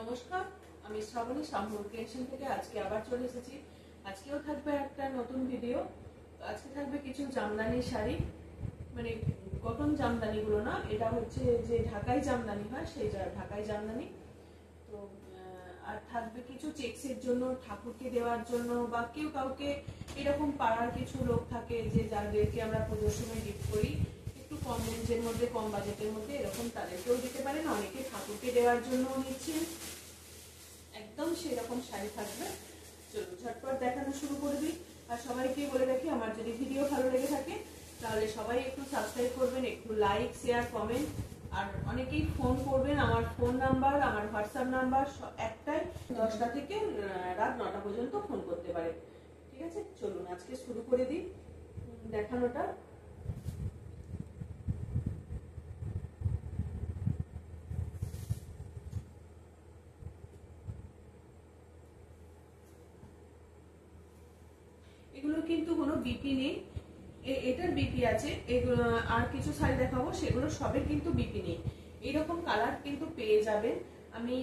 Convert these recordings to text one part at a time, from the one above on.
নমস্কার, আমি শ্রাবণী শামপুর ক্রিয়েশন থেকে আজকে আবার চলে এসেছি। আজকেও থাকবে একটা নতুন ভিডিও। আজকে থাকবে কিছু জামদানি শাড়ি, মানে কটন জামদানিগুলো না, এটা হচ্ছে যে ঢাকাই জামদানি হয় সেই ঢাকাই জামদানি। তো আর থাকবে কিছু চেক্সের জন্য, ঠাকুরকে দেওয়ার জন্য, বা কেউ কাউকে এরকম পাড়ার কিছু লোক থাকে যে যাদেরকে আমরা পুজোর সময় গিফট করি, একটু কম রেঞ্জের মধ্যে, কম বাজেটের মধ্যে, এরকম তাদেরকেও দিতে পারেন। অনেকে ঠাকুরকে দেওয়ার জন্য নিচ্ছেন, একদম সেরকম শাড়ি থাকবে। চলুন ঝটপট দেখানো শুরু করে দিই। আর সবাইকে বলে রাখি, আমার যদি ভিডিও ভালো লেগে থাকে তাহলে সবাই একটু সাবস্ক্রাইব করবেন, একটু লাইক, শেয়ার, কমেন্ট। আর অনেকেই ফোন করবেন। আমার ফোন নাম্বার, আমার হোয়াটসঅ্যাপ নাম্বার একটাই, 10টা থেকে রাত 9টা পর্যন্ত ফোন করতে পারেন। ঠিক আছে, চলুন আজকে শুরু করে দিই দেখানোটা। এগুলো কিন্তু কোনো বিপি নেই, এটার বিপি আছে। এগুলো আর কিছু শাড়ি দেখাবো, সেগুলো সবের কিন্তু বিপি নেই। এইরকম কালার কিন্তু পেয়ে যাবেন। আমি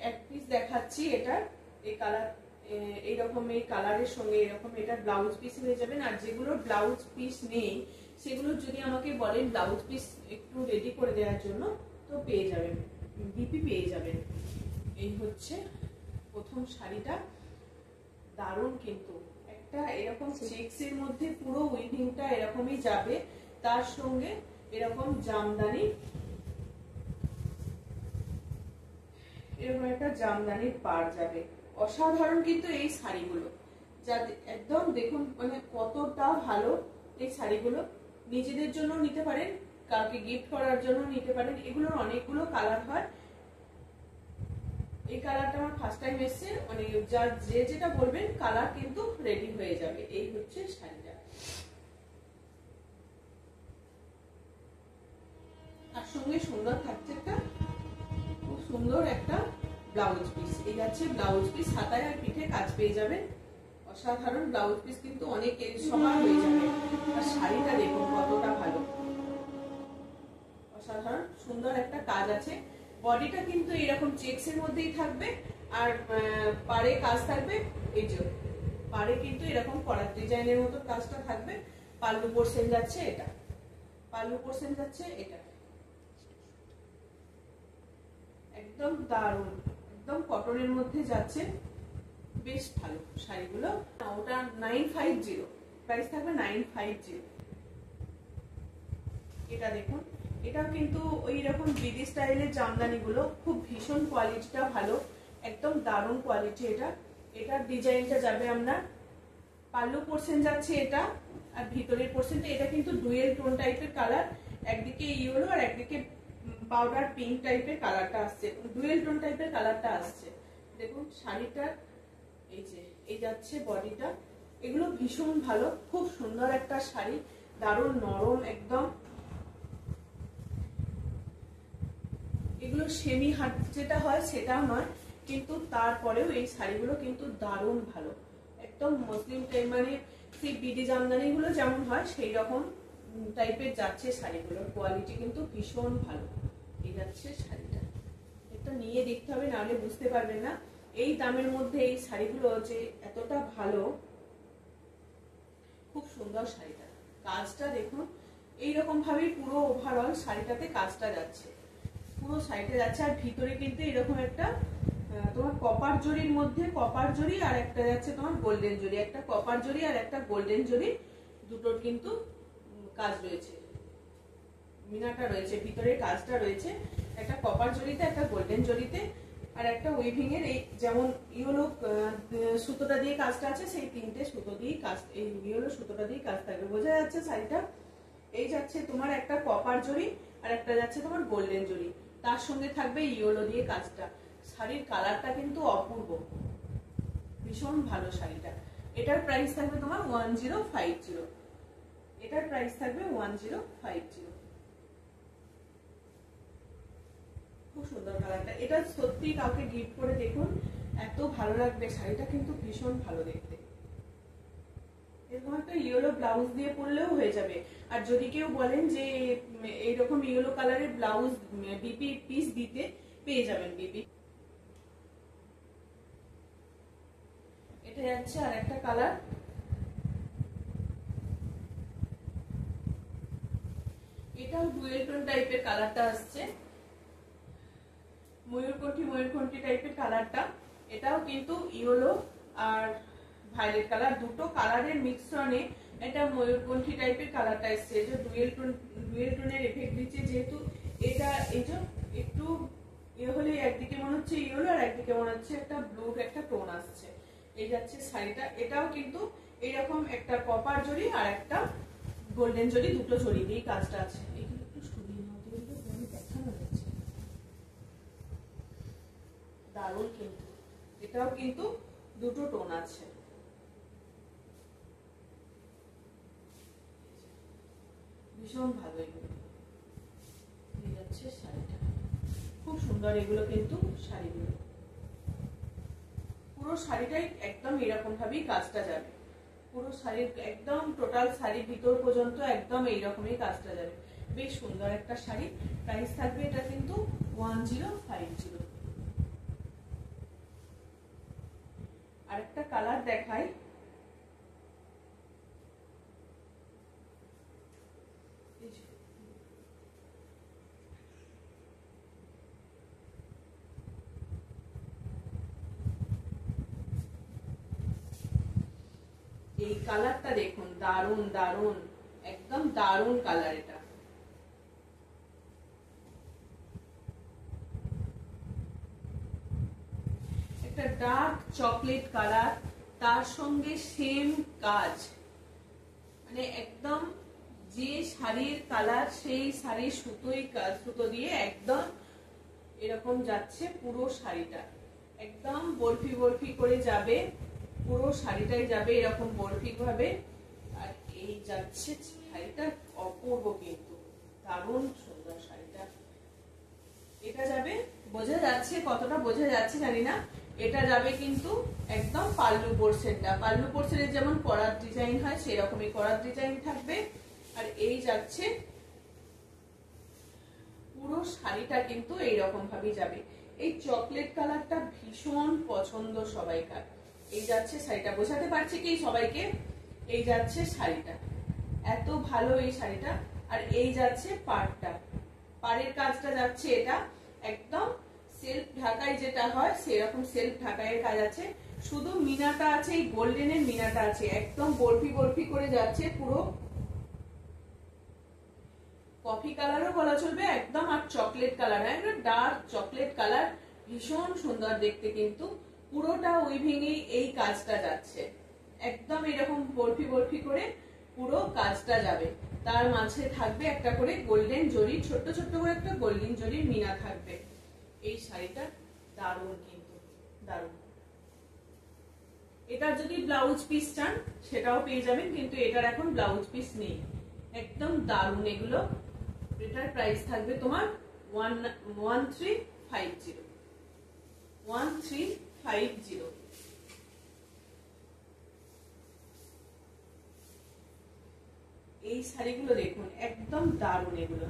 এক পিস দেখাচ্ছি, এটার এই কালার, এইরকম এই কালারের সঙ্গে এরকম এটা ব্লাউজ পিস হয়ে যাবেন। আর যেগুলো ব্লাউজ পিস নেই সেগুলো যদি আমাকে বলেন ব্লাউজ পিস একটু রেডি করে দেওয়ার জন্য, তো পেয়ে যাবেন, বিপি পেয়ে যাবেন। এই হচ্ছে প্রথম শাড়িটা, দারুণ কিন্তু। একটা এরকম চেক্সের মধ্যে পুরো উইভিংটা এরকমই যাবে, তার সঙ্গে এরকম জামদানি, এরকম একটা জামদানির পাড় যাবে। অসাধারণ কিন্তু এই শাড়িগুলো, যা একদম দেখুন, মানে কতটা ভালো এই শাড়িগুলো। নিজেদের জন্য নিতে পারেন, কাউকে গিফট করার জন্য নিতে পারেন। এগুলোর অনেকগুলো কালার হয়। এই কালারটা আমার ফার্স্ট টাইম এসছে, মানে যার যে যেটা বলবেন কালার কিন্তু রেডি হয়ে যাবে। এই হচ্ছে শাড়িটা। আর সঙ্গে সুন্দর থাকছে একটা, খুব সুন্দর একটা ব্লাউজ পিস। এই যাচ্ছে ব্লাউজ পিস, হাতায় আর পিঠে কাজ পেয়ে যাবেন। অসাধারণ ব্লাউজ পিস, কিন্তু অনেক সবার হয়ে যাবে। আর শাড়িটা দেখুন কতটা ভালো, অসাধারণ সুন্দর একটা কাজ আছে। বডিটা কিন্তু এরকম চেক্স এর মধ্যেই থাকবে, আর পাড়ে কাজ থাকবে। এই যে পাড়ে কিন্তু এরকম করার ডিজাইনের মতো কাজটা থাকবে। পাল্লু পোর্শন যাচ্ছে এটা, পাল্লু পোর্শন যাচ্ছে এটা। একদম দারুণ, একদম কটনের মধ্যে যাচ্ছে, বেশ ভালো শাড়িগুলো। ওটা 950, প্রাইস থাকবে 950। এটা দেখুন, এটাও কিন্তু ওই রকম বিদি স্টাইলের জামদানি গুলো, খুব ভীষণ কোয়ালিটিটা ভালো, একদম দারুণ কোয়ালিটি। এটার ডিজাইনটা যাবে আমরা, পাল্লু পোর্শন যাচ্ছে এটা, আর ভিতরের পোর্শনটা এটা কিন্তু ডুয়েল টোন টাইপের কালার। একদিকে ইয়েলো আর একদিকে পাউডার পিঙ্ক টাইপের কালারটা আসছে, ডুয়েল টোন টাইপের কালারটা আসছে। দেখুন শাড়িটার এই যে এই যাচ্ছে বডিটা। এগুলো ভীষণ ভালো, খুব সুন্দর একটা শাড়ি, দারুণ নরম একদম। এগুলো সেমি হাট যেটা হয় সেটাও নয়, কিন্তু তারপরেও এই শাড়িগুলো কিন্তু দারুণ ভালো, একদম মুসলিম টাইপ, মানে সেই বিডি জামদানি গুলো যেমন হয় সেই রকম টাইপের যাচ্ছে শাড়িগুলোর কোয়ালিটি কিন্তু ভীষণ ভালো। এই যাচ্ছে শাড়িটা, এটা নিয়ে দেখতে হবে, নাহলে বুঝতে পারবেন না এই দামের মধ্যে এই শাড়িগুলো যে এতটা ভালো। খুব সুন্দর শাড়িটা, কাজটা দেখুন এইরকম ভাবেই পুরো ওভারঅল শাড়িটাতে কাজটা যাচ্ছে, পুরো শাড়িটা যাচ্ছে। আর ভিতরে কিন্তু এরকম একটা তোমার কপার জরির মধ্যে, কপার জরি আর একটা যাচ্ছে তোমার গোল্ডেন জরি, একটা কপার জরি আর একটা গোল্ডেন জরি, দুটোর কিন্তু কাজ রয়েছে, মিনাটা রয়েছে, ভিতরে কাজটা রয়েছে একটা কপার জরিতে, একটা গোল্ডেন জরিতে, আর একটা উইভিং এর এই যেমন ইয়েলো সুতোটা দিয়ে কাজটা আছে, সেই তিনটে সুতো দিয়ে কাজ, এই ইয়েলো সুতোটা দিয়ে কাজ থাকবে। বোঝা যাচ্ছে শাড়িটা। এই যাচ্ছে তোমার একটা কপার জরি আর একটা যাচ্ছে তোমার গোল্ডেন জরি, তার সঙ্গে থাকবে ইয়েলো দিয়ে কাজটা। শাড়ির কালারটা কিন্তু অপূর্ব, ভীষণ ভালো শাড়িটা। এটার প্রাইস থাকবে তোমার 1050, এটার প্রাইস থাকবে 1050। খুব সুন্দর কালারটা, এটা সত্যি কাউকে গিফট করে দেখুন, এত ভালো লাগবে শাড়িটা, কিন্তু ভীষণ ভালো দেখতে। এরকম একটা ইয়েলো ব্লাউজ দিয়ে পরলেও হয়ে যাবে। আর যদি কেউ বলেন যে এইরকম ইয়েলো কালারের ব্লাউজ বিপি পিস দিতে, পেয়ে যাবেন বিপি। যাচ্ছে আর একটা কালার, এটাও ডুয়েল টোন টাইপের কালারটা আসছে, ময়ূরকণ্ঠী টাইপের কালারটা। এটাও কিন্তু ইয়েলো আর ভায়োলেট কালার, দুটো কালারের মিশ্রণে এটা ময়ূরকণ্ঠী টাইপের কালারটা এসছে। যে ডুয়েল টোনের এফেক্ট দিচ্ছে, যেহেতু এটা এই যে একটু ইয়ে হলে একদিকে মনে হচ্ছে ইয়েলো আর একদিকে মনে হচ্ছে একটা ব্লু একটা টোন আসছে। এই যাচ্ছে শাড়িটা, এটাও কিন্তু এইরকম একটা কপার জড়ি আর একটা গোল্ডেন জড়ি, দুটো জড়ি দিয়ে কাজটা আছে। এগুলো একটু সরিয়ে নাও, আমি দেখানো যাচ্ছে, দারুণ কিন্তু। এটাও কিন্তু দুটো টোন আছে, ভীষণ ভালো। এগুলো এই যাচ্ছে শাড়িটা, খুব সুন্দর এগুলো কিন্তু শাড়িগুলো। পুরো শাড়িটাই একদম এরকম ভাবেই কাজটা যাবে, পুরো শাড়ির একদম টোটাল শাড়ির ভিতর পর্যন্ত একদম এইরকমই কাজটা যাবে। বেশ সুন্দর একটা শাড়ি। প্রাইস থাকবে এটা কিন্তু 1050। আর একটা কালার দেখাই, এই কালারটা দেখুন, দারুন দারুন, একদম দারুন কালার। এটা একটা ডার্ক চকলেট কালার, তার সঙ্গে সেম কাজ, মানে একদম যে শাড়ির কালার সেই শাড়ির সুতোই কাজ, সুতো দিয়ে একদম এরকম যাচ্ছে পুরো শাড়িটা, একদম বরফি বরফি করে যাবে, পুরো শাড়িটাই যাবে এরকম বরফি ভাবে। আর এই যাচ্ছে শাড়িটা অপূর্ব, কিন্তু দারুণ সুন্দর শাড়িটা। এটা যাবে, বোঝা যাচ্ছে কতটা বোঝা যাচ্ছে জানি না, এটা যাবে কিন্তু একদম পাল্লু পোর্শনটা, পাল্লু পোর্শনের যেমন করার ডিজাইন হয় সেরকমই করার ডিজাইন থাকবে। আর এই যাচ্ছে পুরো শাড়িটা কিন্তু এইরকম ভাবেই যাবে। এই চকলেট কালারটা ভীষণ পছন্দ সবাইকার। এই যাচ্ছে শাড়িটা, বোঝাতে পারছি কি সবাইকে? এই যাচ্ছে শাড়িটা, এত ভালো এই শাড়িটা। আর এই যাচ্ছে পাড়টা, পাড়ের কাজটা যাচ্ছে এটা একদম সেলফ ঢাকাই যেটা হয় সেরকম সেলফ ঢাকাইয়ের কাজ আছে, শুধু মিনাটা আছে, এই গোল্ডেনের মিনাটা আছে, একদম বরফি বরফি করে যাচ্ছে পুরো। কফি কালারও বলা চলবে একদম, আর চকলেট কালার, একদম ডার্ক চকলেট কালার, ভীষণ সুন্দর দেখতে। কিন্তু পুরোটা উইভিং এই কাজটা যাচ্ছে, একদম এরকম বরফি বরফি করে পুরো কাজটা যাবে। তার মাঝে থাকবে একটা করে গোল্ডেন জরি, ছোট্ট ছোট্ট করে একটা গোল্ডেন জরির মিনা থাকবে। এই শাড়িটা দারুণ, কিন্তু দারুণ। এটার যদি ব্লাউজ পিস চান সেটাও পেয়ে যাবেন, কিন্তু এটার এখন ব্লাউজ পিস নেই। একদম দারুণ এগুলো। এটার প্রাইস থাকবে তোমার 1350। এই শাড়িগুলো দেখুন, একদম দারুণ এগুলো।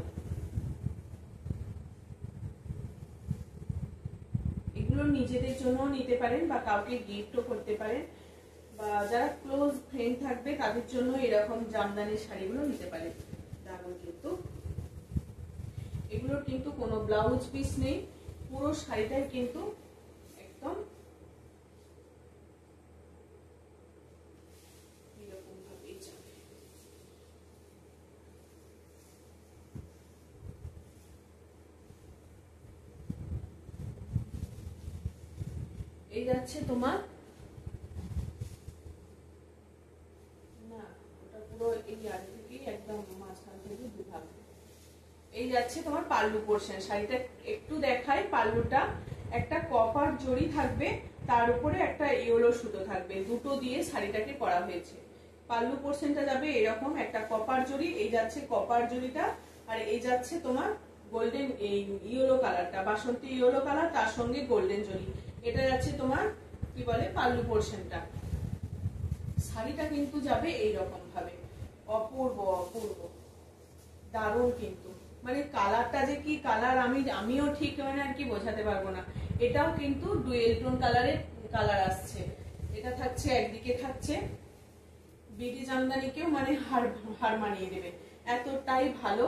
এগুলো নিজেদের জন্য নিতে পারেন বা কাউকে গিফটও করতে পারেন, বা যারা ক্লোজ ফ্রেন্ড থাকবে তাদের জন্য এরকম জামদানি শাড়িগুলো নিতে পারেন। দারুণ কিন্তু এগুলোর কিন্তু কোনো ব্লাউজ পিস নেই, পুরো শাড়িটাই কিন্তু একদম এরকম ভাবেই যাবে। এই যাচ্ছে তোমার, না ওটা পুরো এই আর থেকে একদম মাঝখান থেকে দুভাগ। এই যাচ্ছে তোমার পাল্লু পোর্শন, শাড়িটা একটু দেখাই। পাল্লুটা একটা কপার জড়ি থাকবে, তার উপরে একটা ইয়েলো সুতো থাকবে, দুটো দিয়ে শাড়িটাকে করা হয়েছে। পাল্লু পোর্শনটা যাবে এরকম একটা কপার জড়ি, এই যাচ্ছে কপার জড়িটা, আর এই যাচ্ছে তোমার গোল্ডেন এই ইয়েলো কালারটা, বাসন্তী ইয়েলো কালার, তার সঙ্গে গোল্ডেন জড়ি। এটা যাচ্ছে তোমার কি বলে পাল্লু পোর্শনটা। শাড়িটা কিন্তু যাবে এইরকম ভাবে, অপূর্ব অপূর্ব দারুণ। কিন্তু মানে কালারটা যে কি কালার আমিও ঠিক মানে আর কি বোঝাতে পারবো না। এটাও কিন্তু ডুয়েল টোন কালারের কালার আসছে, এটা থাকছে, একদিকে থাকছে বিডি জামদানিকেও মানে হার মানিয়ে দেবে, এতটাই ভালো।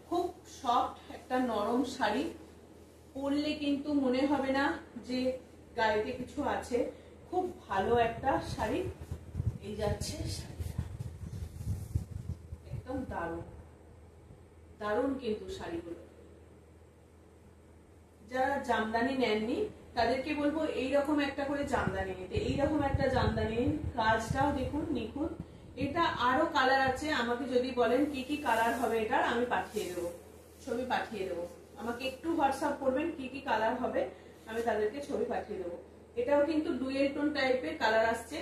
খুব সফট একটা নরম শাড়ি, পরলে কিন্তু মনে হবে না যে গায়েতে কিছু আছে। খুব ভালো একটা শাড়ি। এই যাচ্ছে শাড়িটা, একদম দারুণ দারুণ কিন্তু শাড়িগুলো। যারা জামদানি নেননি তাদেরকে বলবো এইরকম একটা করে জামদানি নিতে। এইরকম একটা জামদানি, কাজটাও দেখুন নিখুঁত। এটা আরো কালার আছে, আমাকে যদি বলেন কি কি কালার হবে এটার, আমি পাঠিয়ে দেবো, ছবি পাঠিয়ে দেবো। আমাকে একটু হোয়াটসঅ্যাপ করবেন কি কি কালার হবে, আমি তাদেরকে ছবি পাঠিয়ে দেবো। এটাও কিন্তু ডুয়েল টোন টাইপের কালার আসছে,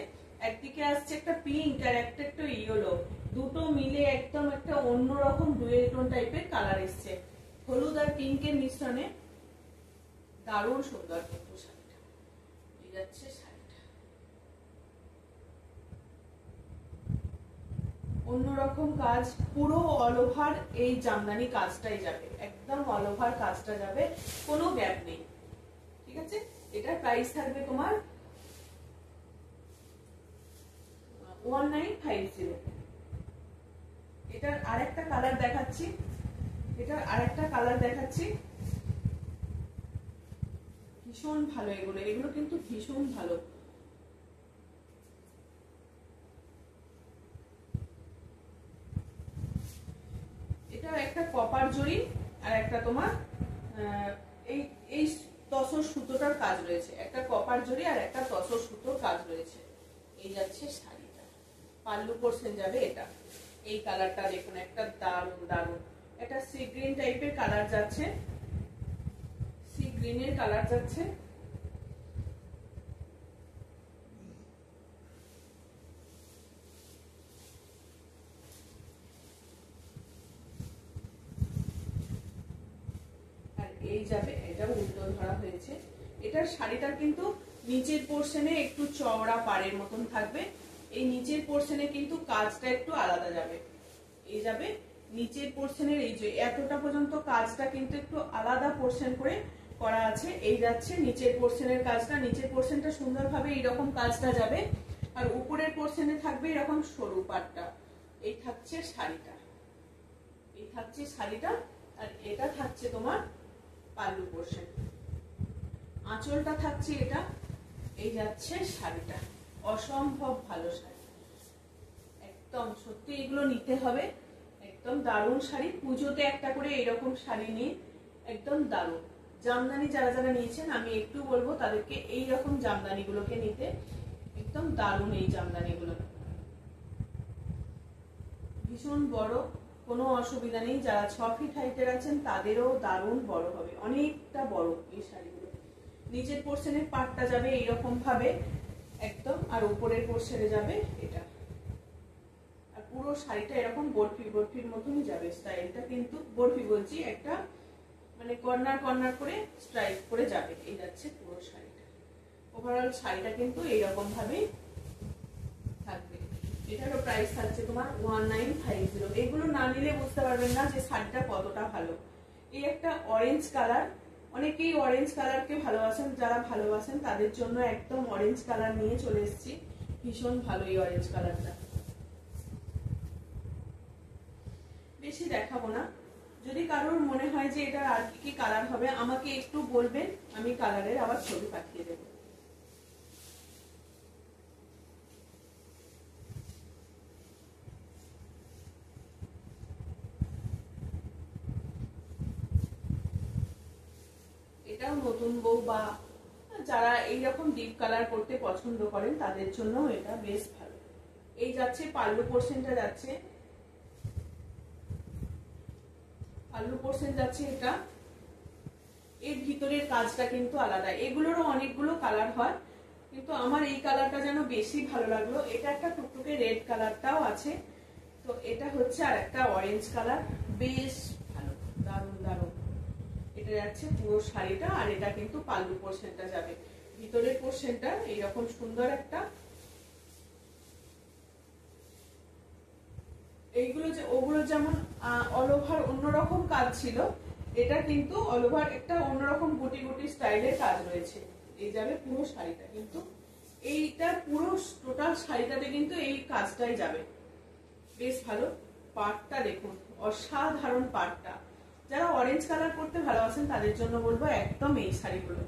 একদিকে আসছে একটা পিঙ্ক আর একটা একটু ইয়েলো, দুটো মিলে একদম একটা অন্যরকম ডুয়েল টোন টাইপের কালার এসছে, হলুদ আর পিঙ্কের মিশ্রণে। দারুণ সুন্দর কিন্তু শাড়িটা। এই যাচ্ছে শাড়িটা, অন্যরকম কাজ, পুরো অল ওভার এই জামদানি কাজটাই যাবে, একদম অল ওভার কাজটা যাবে, কোনো গ্যাপ নেই। ঠিক আছে, এটার প্রাইস থাকবে তোমার 1950। এটার আরেকটা কালার দেখাচ্ছি, এটার আরেকটা কালার দেখাচ্ছি, ভীষণ ভালো। এগুলো এগুলো কিন্তু ভীষণ ভালো। এটা একটা কপার জড়ি আর একটা তোমার এই এই তসর সুতোটার কাজ রয়েছে, একটা কপার জড়ি আর একটা তসর সুতোর কাজ রয়েছে। এই যাচ্ছে শাড়িটা, পাল্লু পোর্শন যাবে এটা। এই কালারটা দেখুন, একটা দারুণ দারুণ একটা সি গ্রিন টাইপের কালার যাচ্ছে, সি গ্রিনের কালার যাচ্ছে। এই যাবে, এটা উল্টো ধরা হয়েছে। এটার শাড়িটা কিন্তু নিচের পোর্শনে একটু চওড়া পাড়ের মতন থাকবে, এই নিচের পোর্শনে কিন্তু কাজটা একটু আলাদা যাবে। এই যাবে নিচের পোর্শনের এই যে এতটা পর্যন্ত কাজটা কিন্তু একটু আলাদা পোর্শন করে করা আছে। এই যাচ্ছে নিচের পোর্শনের কাজটা, নিচের পোর্শনটা সুন্দরভাবে এইরকম কাজটা যাবে, আর উপরের পোর্শনে থাকবে এরকম সরু পাটটা। এই থাকছে শাড়িটা, এই থাকছে শাড়িটা, আর এটা থাকছে তোমার পাল্লু পোর্শন, আঁচলটা থাকছে এটা। এই যাচ্ছে শাড়িটা, অসম্ভব ভালো শাড়ি, একদম সত্যি এগুলো নিতে হবে, একদম দারুণ শাড়ি। পুজোতে একটা করে এরকম শাড়ি নিয়ে একদম দারুণ। জামদানি যারা যারা নিয়েছেন আমি একটু বলবো তাদেরকে এই রকম জামদানি গুলোকে নিতে, একদম দারুণ এই জামদানি গুলো, ভীষণ বড়, কোনো অসুবিধা নেই। যারা 6 ফিট হাইটের আছেন তাদেরও দারুণ বড় হবে, অনেকটা বড় এই শাড়িগুলো। নিচের পোর্শনের পাটটা যাবে এইরকম ভাবে একদম, আর উপরের পোর্শনে যাবে এটা, আর পুরো শাড়িটা এরকম বরফি বরফির মতনই যাবে স্টাইলটা, কিন্তু বরফি বলছি একটা মানে কর্নার কর্নার করে স্ট্রাইক করে যাবে। এই যাচ্ছে পুরো শাড়িটা, ওভারঅল শাড়িটা কিন্তু এইরকম ভাবে থাকবে। এটারও প্রাইস থাকছে তোমার 1950। এগুলো না নিলে বুঝতে পারবেন না যে শাড়িটা কতটা ভালো। এই একটা অরেঞ্জ কালার, অনেকেই অরেঞ্জ কালারকে ভালোবাসেন, যারা ভালোবাসেন তাদের জন্য একদম অরেঞ্জ কালার নিয়ে চলে এসেছি, ভীষণ ভালো এই অরেঞ্জ কালারটা। বেশি দেখাবো না, যদি কারোর মনে হয় যে এটার আর কি কি কালার হবে আমাকে একটু বলবেন, আমি কালারের আবার ছবি পাঠিয়ে দেবো। এটাও নতুন বউ বা যারা এইরকম ডিপ কালার করতে পছন্দ করেন তাদের জন্য এটা বেশ ভালো। এই যাচ্ছে পাল্লু পোর্শনটা যাচ্ছে, পাল্লু পোর্শন যাচ্ছে এটা। এর ভিতরের কাজটা কিন্তু আলাদা, এগুলোরও অনেকগুলো কালার হয় কিন্তু আমার এই কালারটা যেন বেশি ভালো লাগলো। এটা একটা টুকটুকে রেড কালারটাও আছে, তো এটা হচ্ছে আর একটা অরেঞ্জ কালার, বেশ ভালো, দারুণ দারুণ। এটা যাচ্ছে পুরো শাড়িটা, আর এটা কিন্তু পাল্লু পোর্শনটা যাবে, ভিতরের পোর্শনটা এইরকম সুন্দর একটা। এইগুলো যে ওগুলো যেমন অল ওভার অন্যরকম কাজ ছিল, এটা কিন্তু অল ওভার একটা অন্যরকম গুটি গুটি স্টাইলের কাজ রয়েছে। এই যাবে পুরো শাড়িটা কিন্তু এইটা পুরো টোটাল শাড়িটাতে কিন্তু এই কাজটাই যাবে। বেশ ভালো। পাড়টা দেখুন, অসাধারণ পাড়টা। যারা অরেঞ্জ কালার করতে ভালোবাসেন তাদের জন্য বলবো একদম এই শাড়িগুলো।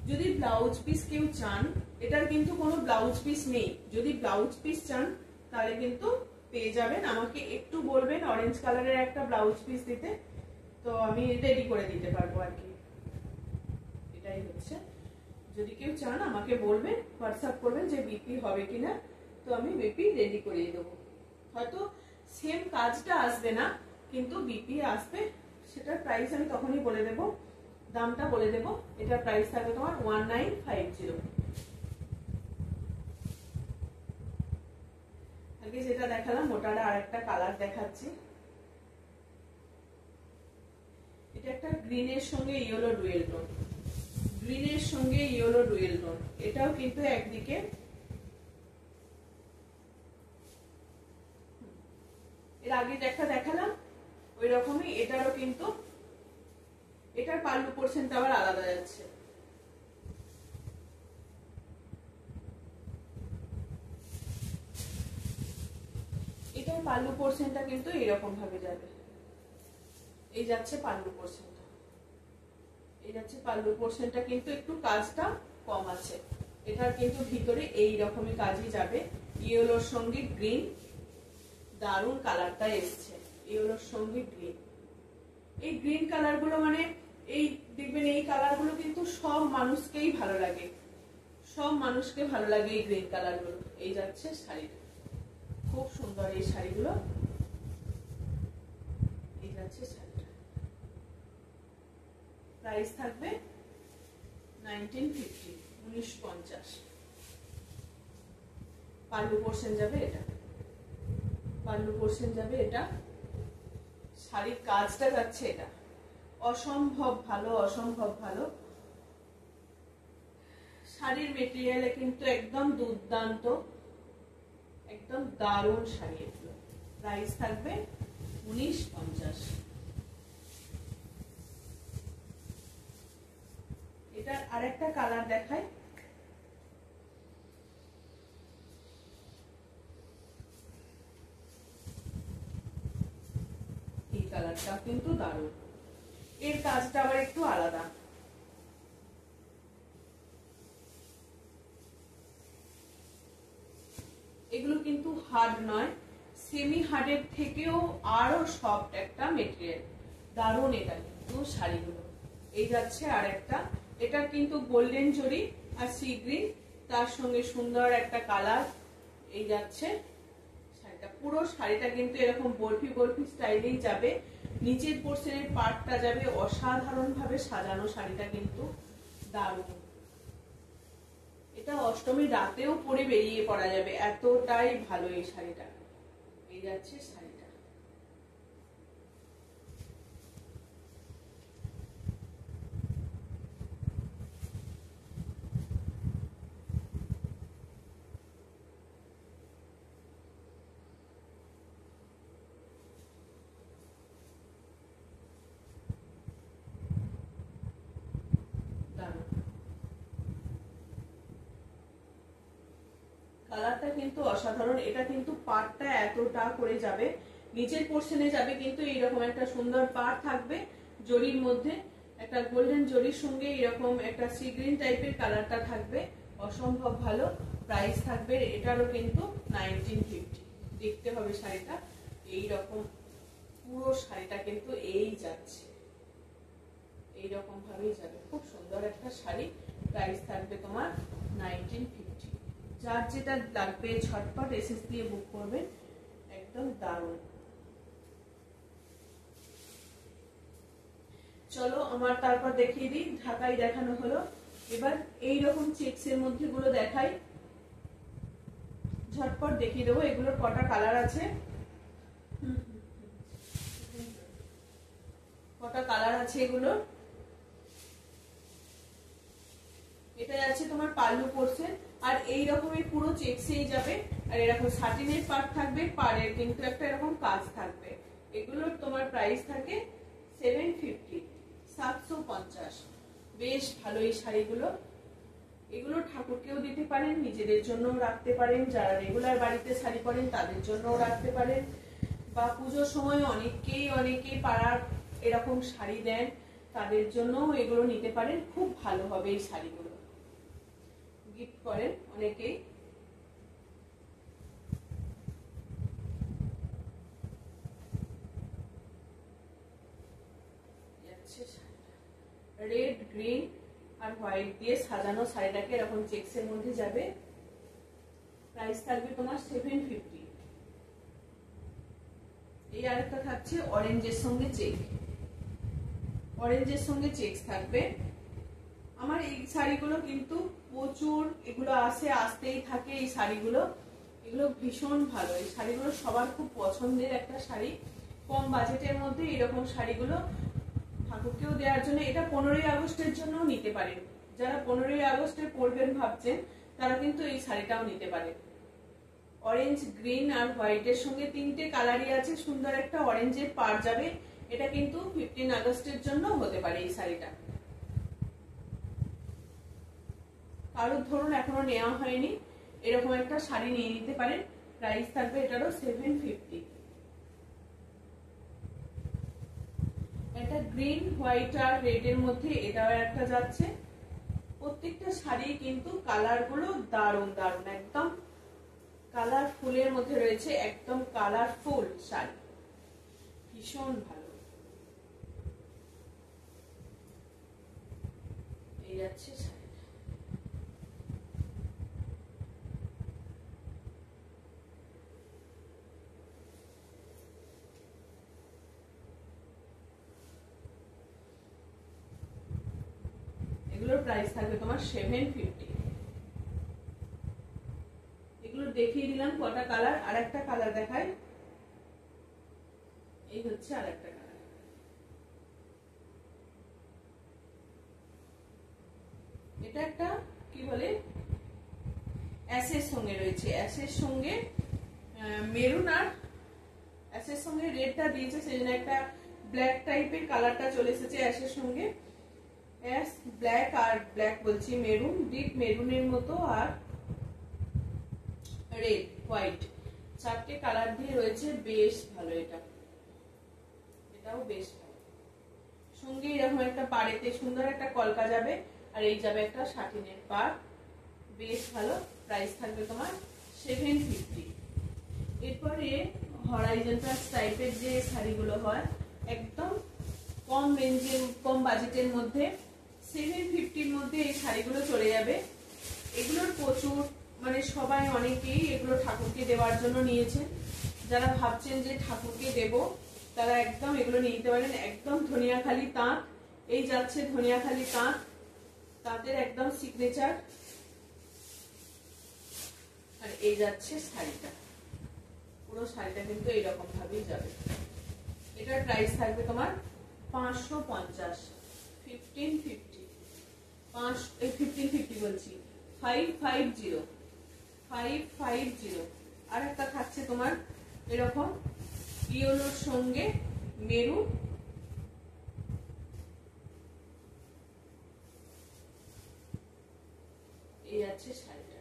যদি ব্লাউজ পিস কেউ চান, এটার কিন্তু কোনো ব্লাউজ পিস নেই, যদি ব্লাউজ পিস চান তাহলে কিন্তু পেয়ে যাবেন। আমাকে একটু বলবেন অরেঞ্জ কালারের একটা ব্লাউজ পিস দিতে, তো আমি রেডি করে দিতে পারবো আর কি। এটাই হচ্ছে, যদি কেউ চান আমাকে বলবেন, হোয়াটসঅ্যাপ করবেন যে বিপি হবে কিনা, তো আমি বিপি রেডি করিয়ে দেবো। হয়তো সেম কাজটা আসবে না, কিন্তু বিপি আসবে, সেটার প্রাইস আমি তখনই বলে দেবো, দামটা বলে দেবো। এটার প্রাইস থাকবে তোমার 1950। আগে যেটা দেখালাম ওটার আর একটা কালার দেখাচ্ছি। এটা একটা গ্রিনের সঙ্গে ইয়েলো ডুয়েল টোন, গ্রিনের সঙ্গে ইয়েলো ডুয়েল টোন। এটাও কিন্তু একদিকে এর আগে দেখালাম ওই রকমই, এটারও কিন্তু এটার পাল্লু পোরশনটা আবার আলাদা যাচ্ছে। এটার পাল্লু পোরশনটা কিন্তু এরকম ভাবে যাবে, এই যাচ্ছে পাল্লু পোরশনটা, এই যাচ্ছে পাল্লু পোরশনটা, কিন্তু একটু কাজটা কম আছে। এটার কিন্তু ভিতরে এই রকমই কাজই যাবে। ইয়েলোর সঙ্গে গ্রিন, দারুণ কালারটা এসছে, ইয়েলোর সঙ্গে গ্রিন। এই গ্রিন কালার গুলো মানে এই দেখবেন এই কালার গুলো কিন্তু সব মানুষকেই ভালো লাগে, সব মানুষকে ভালো লাগে এই গ্রিন কালার গুলো। এই যাচ্ছে শাড়িটা, খুব সুন্দর এই শাড়িগুলো। এই যাচ্ছে শাড়িটা, প্রাইস থাকবে 1950, 1950। পাল্লু পোরশন যাবে এটা, পাল্লু পোরশন যাবে এটা, শাড়ির কাজটা যাচ্ছে এটা, অসম্ভব ভালো, অসম্ভব ভালো। শাড়ির মেটেরিয়ালে কিন্তু একদম দুর্দান্ত, একদম দারুণ শাড়ি এগুলো। প্রাইস থাকবে 1950। এটার আরেকটা কালার দেখাই। এই কালারটা কিন্তু দারুণ, এর কাজটা আবার একটু আলাদা। এগুলো কিন্তু হার্ড নয়, সেমি হার্ডের থেকেও আরো সফট একটা মেটেরিয়াল, দারুণ এটা কিন্তু শাড়িগুলো। এই যাচ্ছে আরেকটা, এটা কিন্তু গোল্ডেন জরি আর সি গ্রিন, তার সঙ্গে সুন্দর একটা কালার। এই যাচ্ছে শাড়িটা, পুরো শাড়িটা কিন্তু এরকম বরফি বরফি স্টাইলেই যাবে। নিচের পোর্শনের পার্টটা যাবে অসাধারণ ভাবে সাজানো, শাড়িটা কিন্তু দারুণ। এটা অষ্টমী রাতেও পরে বেরিয়ে পড়া যাবে, এতটাই ভালো এই শাড়িটা। এই যাচ্ছে শাড়িটা, কালারটা কিন্তু অসাধারণ। এটা কিন্তু পাড়টা এতটা করে যাবে, নিচের পোর্শনে যাবে কিন্তু এইরকম একটা সুন্দর পাড় থাকবে, জরির মধ্যে একটা গোল্ডেন জরির সঙ্গে এরকম একটা সি গ্রিন টাইপের কালারটা থাকবে, অসম্ভব ভালো। প্রাইস থাকবে এটারও কিন্তু 1950। দেখতে হবে শাড়িটা, এইরকম পুরো শাড়িটা কিন্তু এই যাচ্ছে, এইরকম ভাবেই যাবে, খুব সুন্দর একটা শাড়ি। প্রাইস থাকবে তোমার 1950। যার যেটা লাগবে ঝটপট এসএস দিয়ে বুক করবেন, একদম দারুণ। চলো আমার তারপর দেখিয়ে দিই, ঢাকাই দেখানো হলো, এবার এই রকম চেকসের মধ্যে গুলো দেখাই, ঝটপট দেখিয়ে দেবো। এগুলোর কটা কালার আছে, কটা কালার আছে এগুলোর। এটা আছে তোমার পাল্লু পোরশন, আর এই রকমের পুরো চেকসেই যাবে, আর এরকম সাটিনের পার্ট থাকবে, পাড়ের কিন্তু একটা এরকম কাজ থাকবে। এগুলোর তোমার প্রাইস থাকে 750, 750। বেশ ভালো এই শাড়িগুলো, এগুলো ঠাকুরকেও দিতে পারেন, নিজেদের জন্যও রাখতে পারেন, যারা রেগুলার বাড়িতে শাড়ি পরেন তাদের জন্যও রাখতে পারেন, বা পুজোর সময় অনেকেই পাড়ার এরকম শাড়ি দেন, তাদের জন্যও এগুলো নিতে পারেন। খুব ভালো হবে এই শাড়িগুলো, গিফট করেন অনেকেই। রেড, গ্রিন আর হোয়াইট দিয়ে সাজানো শাড়িটাকে এরকম চেক্সের মধ্যে যাবে। প্রাইস থাকবে তোমার 750। এই আরেকটা থাকছে অরেঞ্জের সঙ্গে চেক, অরেঞ্জের সঙ্গে চেক্স থাকবে। আমার এই শাড়িগুলো কিন্তু প্রচুর, এগুলো আসতেই থাকে এই শাড়িগুলো, এগুলো ভীষণ ভালো। এই শাড়িগুলো সবার খুব পছন্দের একটা শাড়ি। কম বাজেটের মধ্যে এরকম শাড়িগুলো ঠাকুরকেও দেওয়ার জন্য, এটা 15ই আগস্টের জন্য নিতে পারেন। যারা 15ই আগস্টে পরবেন ভাবছেন তারা কিন্তু এই শাড়িটাও নিতে পারেন। অরেঞ্জ, গ্রিন আর হোয়াইটের সঙ্গে তিনটে কালারই আছে, সুন্দর একটা অরেঞ্জের পাড় যাবে। এটা কিন্তু 15 আগস্টের জন্য হতে পারে এই শাড়িটা। কারোর ধরুন এখনো নেওয়া হয়নি, এরকম একটা শাড়ি নিয়ে নিতে পারেন। প্রাইস থাকবে এটারও 750। এটা গ্রিন, হোয়াইট আর রেড এর মধ্যে এটাও একটা যাচ্ছে। প্রত্যেকটা শাড়ি কিন্তু কালার গুলো দারুণ দারুণ, একদম কালারফুলের মধ্যে রয়েছে, একদম কালারফুল শাড়ি, ভীষণ ভালো। এই যাচ্ছে শাড়ি। এগুলোর প্রাইস থাকবে তোমার 750। এগুলো দেখিয়ে দিলাম কটা কালার, আর একটা কালার দেখাই। এই হচ্ছে আর একটা কালার। এটা একটা কি বলে অ্যাশের সঙ্গে রয়েছে, অ্যাশের সঙ্গে মেরুন আর অ্যাশের সঙ্গে রেডটা দিয়েছে, সেজন্য একটা ব্ল্যাক টাইপের কালারটা চলে এসেছে অ্যাশের সঙ্গে। অ্যাশ, ব্ল্যাক আর ব্ল্যাক বলছি মেরুন, ডিপ মেরুনের মতো, আর রেড, হোয়াইট, চারটে কালার দিয়ে রয়েছে। বেশ ভালো, এটাও বেশ ভালো। সঙ্গে এরকম একটা পাড়েতে সুন্দর একটা কলকা যাবে, আর এই যাবে একটা সাটিনের পাড়, বেশ ভালো। প্রাইস থাকবে তোমার 750। এরপরে হরাইজন্টাল টাইপের যে শাড়িগুলো হয় একদম কম রেঞ্জের, কম বাজেটের মধ্যে, 750-র মধ্যে এই শাড়িগুলো চলে যাবে। এগুলোর প্রচুর, মানে সবাই অনেকেই এগুলো ঠাকুরকে দেওয়ার জন্য নিয়েছেন। যারা ভাবছেন যে ঠাকুরকে দেব তারা একদম এগুলো নিয়ে নিতে পারেন। একদম ধনিয়াখালি তাঁত, এই যাচ্ছে ধনিয়াখালি তাঁত, তাঁতের একদম সিগনেচার। আর এই যাচ্ছে শাড়িটা, পুরো শাড়িটা কিন্তু এইরকম ভাবেই যাবে। এটার প্রাইস থাকবে তোমার 550, 1550, 1550 বলছি, 550। আর একটা থাকছে তোমার এরকম ইয়েলোর সঙ্গে মেরুন, এই আছে শাড়িটা।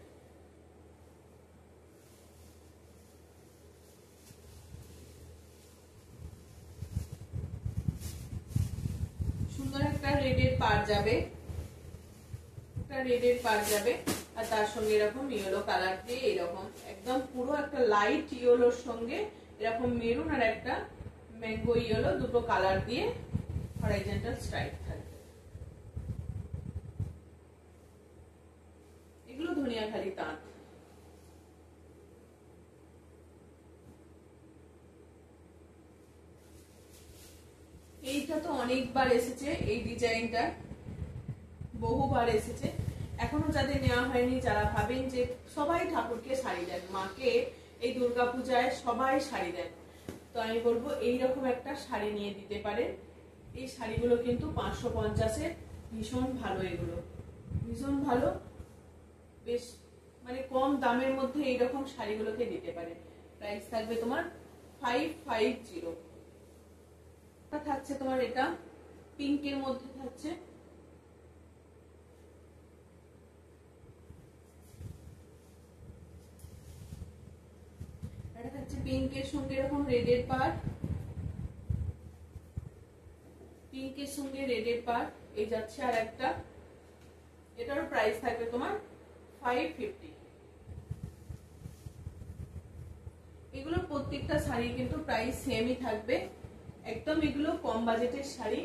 সুন্দর একটা রেডের পাড় যাবে, একটা রেডের পাড় যাবে, আর তার সঙ্গে এরকম ইয়েলো কালার দিয়ে এরকম একদম পুরো একটা লাইট ইয়েলোর সঙ্গে এরকম মেরুন আর একটা ম্যাঙ্গো ইয়েলো, দুটো কালার দিয়ে হরাইজন্টাল স্ট্রাইপ থাকবে। এগুলো ধনিয়াখালি তাঁত। এইটা তো অনেকবার এসেছে, এই ডিজাইনটা বহুবার এসেছে। এখনো যাদের নেওয়া হয়নি, যারা ভাবেন যে সবাই ঠাকুরকে শাড়ি দেন, মাকে এই দুর্গাপূজায় সবাই শাড়ি দেন, তো আমি বলবো এইরকম একটা শাড়ি নিয়ে দিতে পারেন। এই শাড়িগুলো কিন্তু 550-এর, ভীষণ ভালো, এগুলো ভীষণ ভালো, বেশ মানে কম দামের মধ্যে এইরকম শাড়িগুলোকে দিতে পারে। প্রাইস থাকবে তোমার 550। থাকছে তোমার এটা পিঙ্কের মধ্যে থাকছে, পিঙ্কের সঙ্গে এরকম রেডের পার, পিঙ্কের সঙ্গে রেডের পার। এই যাচ্ছে আর একটা, এটারও প্রাইস থাকবে তোমার 550। এগুলো প্রত্যেকটা শাড়ি কিন্তু প্রাইস সেমই থাকবে একদম। এগুলো কম বাজেটের শাড়ি,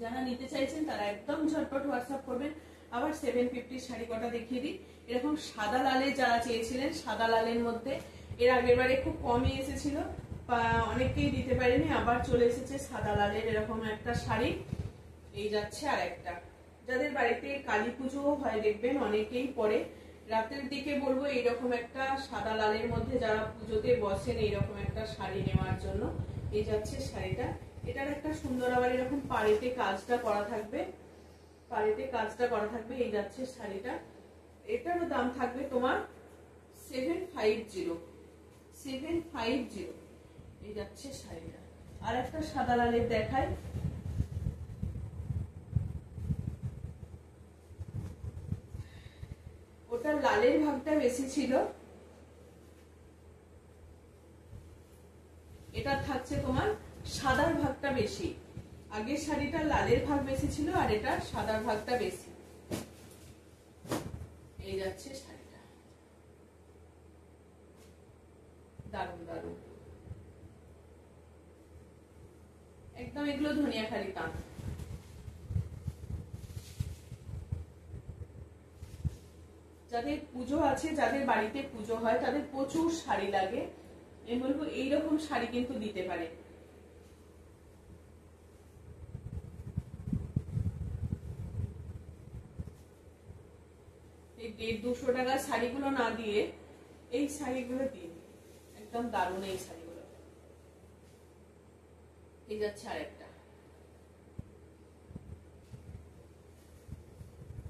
যারা নিতে চাইছেন তারা একদম ঝটপট হোয়াটসঅ্যাপ করবেন। আবার 750 শাড়ি কটা দেখিয়ে দিই। এরকম সাদা লালে যারা চেয়েছিলেন, সাদা লালের মধ্যে এর আগের বারে খুব কমই এসেছিল, অনেকেই দিতে পারেনি, আবার চলে এসেছে সাদা লালের এরকম একটা শাড়ি। এই যাচ্ছে আর একটা, যাদের বাড়িতে কালী পুজো হয় দেখবেন অনেকেই পরে রাতের দিকে বলবো এইরকম একটা সাদা লালের মধ্যে যারা পুজোতে বসেন এইরকম একটা শাড়ি নেওয়ার জন্য। এই যাচ্ছে শাড়িটা, এটার একটা সুন্দর আবার এরকম পাড়েতে কাজটা করা থাকবে, পাড়েতে কাজটা করা থাকবে। এই যাচ্ছে শাড়িটা, এটারও দাম থাকবে তোমার 750। এই যাচ্ছে শাড়িটা। আর একটা সাদা লালের দেখাই, ওটা লালের ভাগটা বেশি ছিল, এটা থাকছে তোমার সাদার ভাগটা বেশি। আগের শাড়িটা লালের ভাগ বেশি ছিল আর এটা সাদার ভাগটা বেশি। এই যাচ্ছে শাড়িটা, দারুন দারুন একদম। এগুলো ধনিয়াখালি তাঁত। যাদের পুজো আছে, যাদের বাড়িতে পুজো হয়, তাদের প্রচুর শাড়ি লাগে, আমি বলবো এইরকম শাড়ি কিন্তু দিতে পারে। এই 150-200 টাকার শাড়িগুলো না দিয়ে এই শাড়িগুলো দিন, একদম দারুণ এই শাড়িগুলো। এই যাচ্ছে আরেকটা,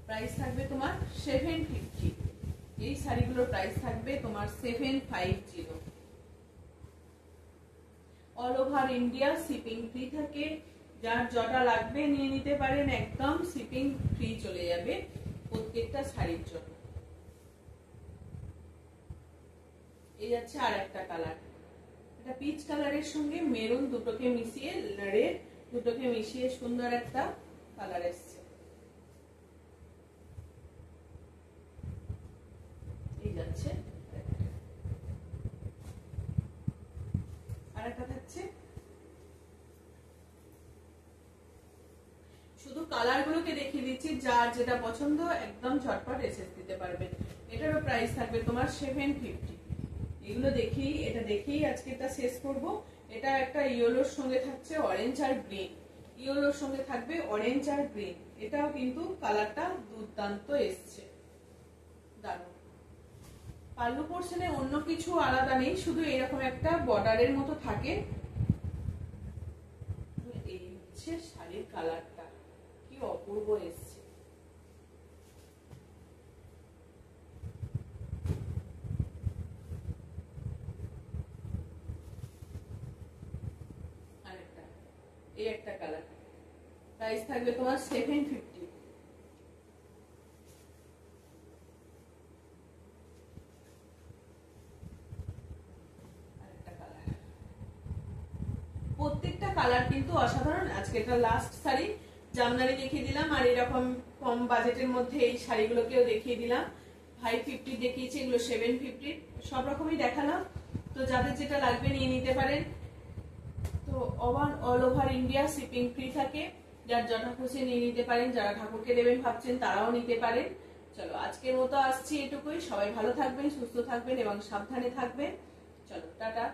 প্রাইস থাকবে তোমার 750। এই শাড়িগুলোর প্রাইস থাকবে তোমার 750। All over India shipping free থাকে, যার যটা লাগবে নিয়ে নিতে পারেন, একদম শিপিং ফ্রি চলে যাবে প্রত্যেকটা শাড়ির জন্য। এই যাচ্ছে আর একটা কালার, এটা পিচ কালারের সঙ্গে মেরুন দুটোকে মিশিয়ে, রেড দুটোকে মিশিয়ে সুন্দর একটা কালার এসছে। এই যাচ্ছে আর একটা থাকছে, শুধু কালার গুলোকে দেখিয়ে দিচ্ছি, যার যেটা পছন্দ একদম ঝটপট এসে দিতে পারবেন। এটারও প্রাইস থাকবে তোমার 750। এগুলো দেখেই, এটা দেখেই আজকেটা শেষ করব। এটা একটা ইয়েলোর সঙ্গে থাকছে অরেঞ্জ আর গ্রিন, ইয়েলোর সঙ্গে থাকবে অরেঞ্জ আর গ্রিন। এটাও কিন্তু কালারটা দুর্দান্ত এসছে, দারুণ। পাল্লু পোর্শনে অন্য কিছু আলাদা নেই, শুধু এরকম একটা বর্ডারের মতো থাকে। এই হচ্ছে শাড়ির কালারটা, কি অপূর্ব এসছে। আরেকটা, এই একটা কালার, প্রাইস থাকবে তোমার 750। প্রত্যেকটা কালার কিন্তু অসাধারণ। আজকে এটা লাস্ট শাড়ি, জামদানি দেখিয়ে দিলাম, আর এরকম কম বাজেটের মধ্যে এই শাড়িগুলোকেও দেখিয়ে দিলাম। 550 দেখিয়েছি, এগুলো 750, সব রকমই দেখালাম। তো যাদের যেটা লাগবে নিয়ে নিতে পারেন। তো all over India shipping free থাকে, যার যটা খুশি নিয়ে নিতে পারেন। যারা ঠাকুরকে দেবেন ভাবছেন তারাও নিতে পারেন। চলো আজকের মতো আসছি এটুকুই। সবাই ভালো থাকবেন, সুস্থ থাকবেন এবং সাবধানে থাকবেন। চলো টাটা।